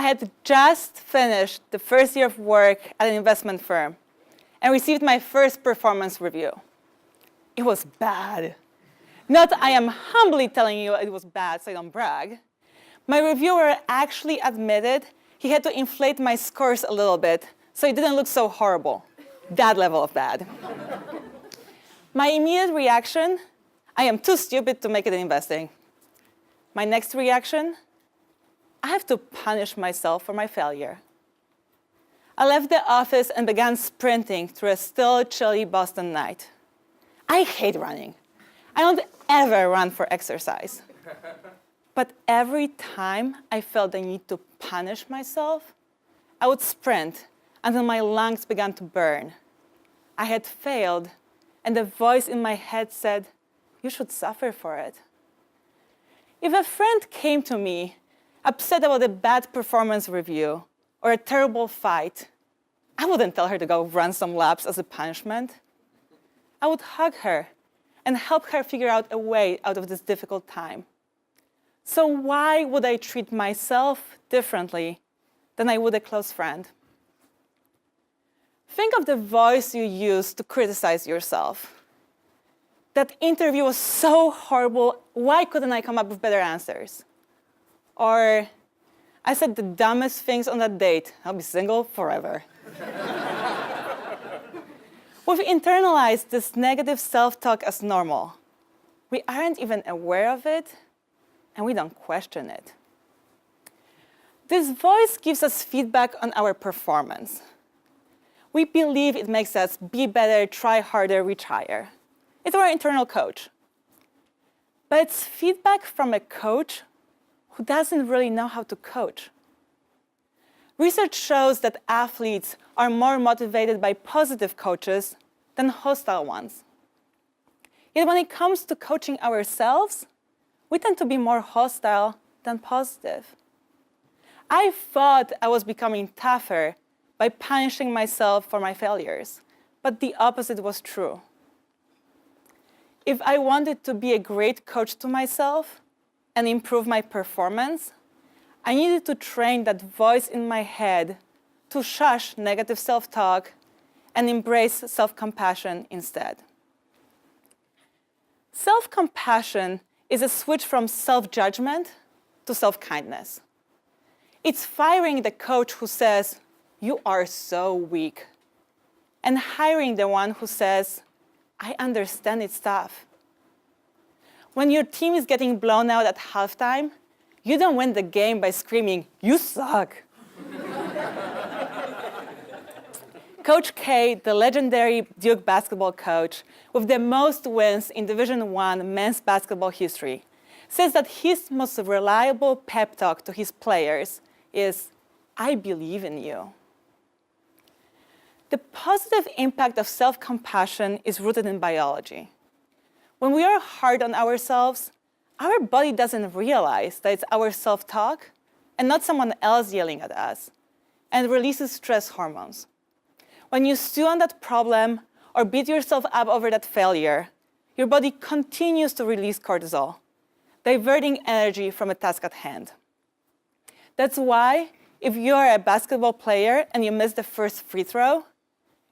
had just finished the first year of work at an investment firm and received my first performance review. It was bad. Not I am humbly telling you it was bad, so I don't brag. My reviewer actually admitted he had to inflate my scores a little bit so it didn't look so horrible. That level of bad. My immediate reaction, I am too stupid to make it in investing. My next reaction, I have to punish myself for my failure. I left the office and began sprinting through a still chilly Boston night. I hate running. I don't ever run for exercise. But every time I felt the need to punish myself, I would sprint until my lungs began to burn. I had failed, and the voice in my head said, "You should suffer for it." If a friend came to me upset about a bad performance review or a terrible fight, I wouldn't tell her to go run some laps as a punishment. I would hug her and help her figure out a way out of this difficult time. So why would I treat myself differently than I would a close friend? Think of the voice you use to criticize yourself. That interview was so horrible, why couldn't I come up with better answers? Or, I said the dumbest things on that date, I'll be single forever. We've internalized this negative self-talk as normal. We aren't even aware of it, and we don't question it. This voice gives us feedback on our performance. We believe it makes us be better, try harder, reach higher. It's our internal coach. But it's feedback from a coach who doesn't really know how to coach. Research shows that athletes are more motivated by positive coaches than hostile ones. Yet when it comes to coaching ourselves, we tend to be more hostile than positive. I thought I was becoming tougher by punishing myself for my failures, but the opposite was true. If I wanted to be a great coach to myself and improve my performance, I needed to train that voice in my head to shush negative self-talk and embrace self-compassion instead. Self-compassion is a switch from self-judgment to self-kindness. It's firing the coach who says, "You are so weak," and hiring the one who says, "I understand it's tough." When your team is getting blown out at halftime, you don't win the game by screaming, "You suck." Coach K, the legendary Duke basketball coach with the most wins in Division I men's basketball history, says that his most reliable pep talk to his players is, "I believe in you." The positive impact of self-compassion is rooted in biology. When we are hard on ourselves, our body doesn't realize that it's our self-talk and not someone else yelling at us, and releases stress hormones. When you stew on that problem or beat yourself up over that failure, your body continues to release cortisol, diverting energy from a task at hand. That's why if you are a basketball player and you miss the first free throw,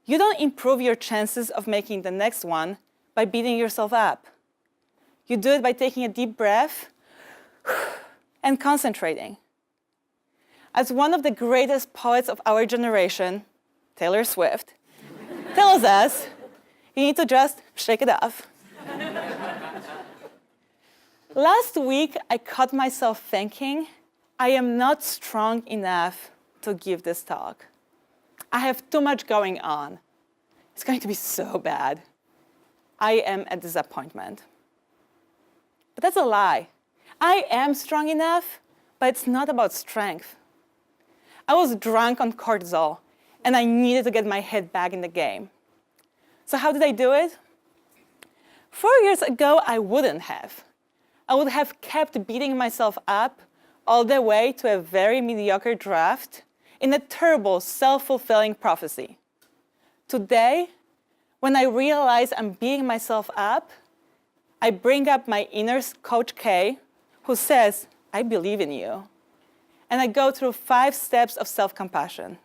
you don't improve your chances of making the next one by beating yourself up. You do it by taking a deep breath and concentrating. As one of the greatest poets of our generation, Taylor Swift, tells us, you need to just shake it off. Last week, I caught myself thinking, I am not strong enough to give this talk. I have too much going on. It's going to be so bad. I am a disappointment. But that's a lie. I am strong enough, but it's not about strength. I was drunk on cortisol, and I needed to get my head back in the game. So how did I do it? 4 years ago, I wouldn't have. I would have kept beating myself up all the way to a very mediocre draft in a terrible, self-fulfilling prophecy. Today, when I realize I'm beating myself up, I bring up my inner Coach K, who says, "I believe in you." and I go through 5 steps of self-compassion.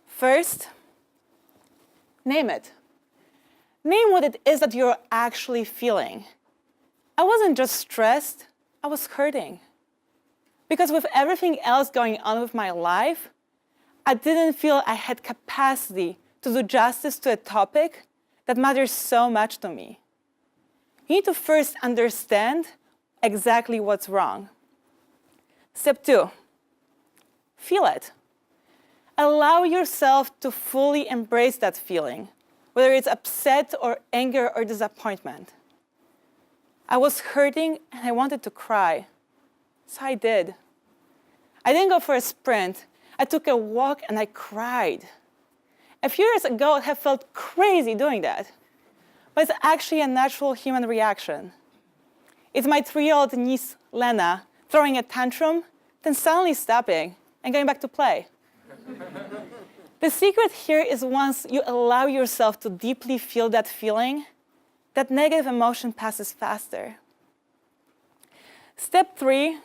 First, name it. Name what it is that you're actually feeling. I wasn't just stressed, I was hurting. Because with everything else going on with my life, I didn't feel I had capacity to do justice to a topic that matters so much to me. You need to first understand exactly what's wrong. Step 2, feel it. Allow yourself to fully embrace that feeling, whether it's upset or anger or disappointment. I was hurting and I wanted to cry, so I did. I didn't go for a sprint. I took a walk and I cried. A few years ago, I'd have felt crazy doing that, but it's actually a natural human reaction. It's my 3-year-old niece, Lena, throwing a tantrum, then suddenly stopping and going back to play. The secret here is once you allow yourself to deeply feel that feeling, that negative emotion passes faster. Step 3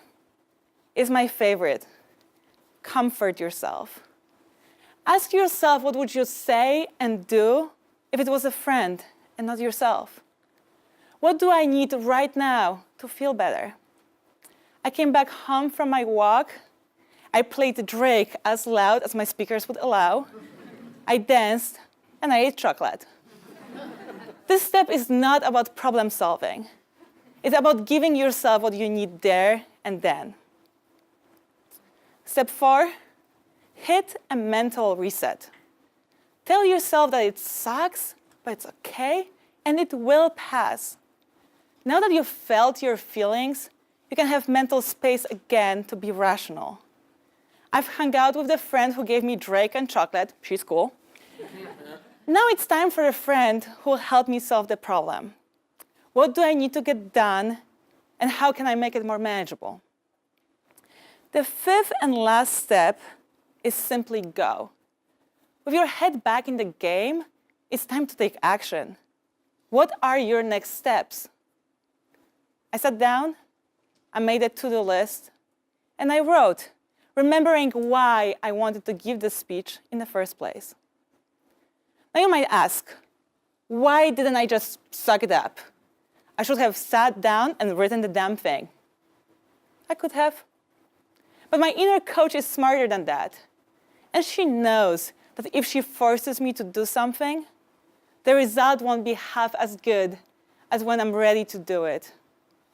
is my favorite. Comfort yourself. Ask yourself what would you say and do if it was a friend and not yourself. What do I need right now to feel better? I came back home from my walk. I played Drake as loud as my speakers would allow. I danced and I ate chocolate. This step is not about problem solving. It's about giving yourself what you need there and then. Step 4, hit a mental reset. Tell yourself that it sucks, but it's okay, and it will pass. Now that you've felt your feelings, you can have mental space again to be rational. I've hung out with the friend who gave me Drake and chocolate. She's cool. Now it's time for a friend who will help me solve the problem. What do I need to get done, and how can I make it more manageable? The 5th and last step is simply go. With your head back in the game, it's time to take action. What are your next steps? I sat down, I made a to-do list, and I wrote, remembering why I wanted to give this speech in the first place. Now you might ask, why didn't I just suck it up? I should have sat down and written the damn thing. I could have. But my inner coach is smarter than that. And she knows that if she forces me to do something, the result won't be half as good as when I'm ready to do it,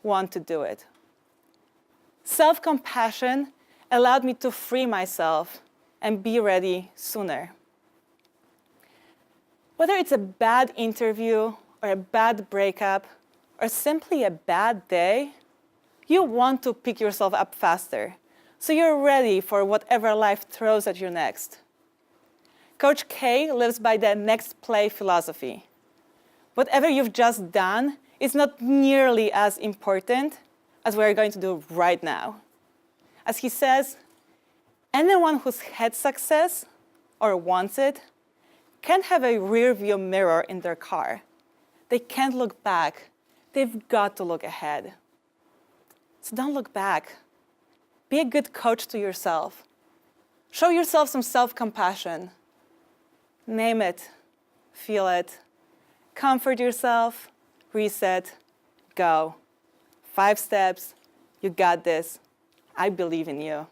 want to do it. Self-compassion allowed me to free myself and be ready sooner. Whether it's a bad interview or a bad breakup or simply a bad day, you want to pick yourself up faster, so you're ready for whatever life throws at you next. Coach K lives by the next play philosophy. Whatever you've just done is not nearly as important as we're going to do right now. As he says, anyone who's had success or wants it can't have a rear-view mirror in their car. They can't look back. They've got to look ahead. So don't look back. Be a good coach to yourself. Show yourself some self-compassion. Name it, feel it, comfort yourself, reset, go. 5 steps, you got this. I believe in you.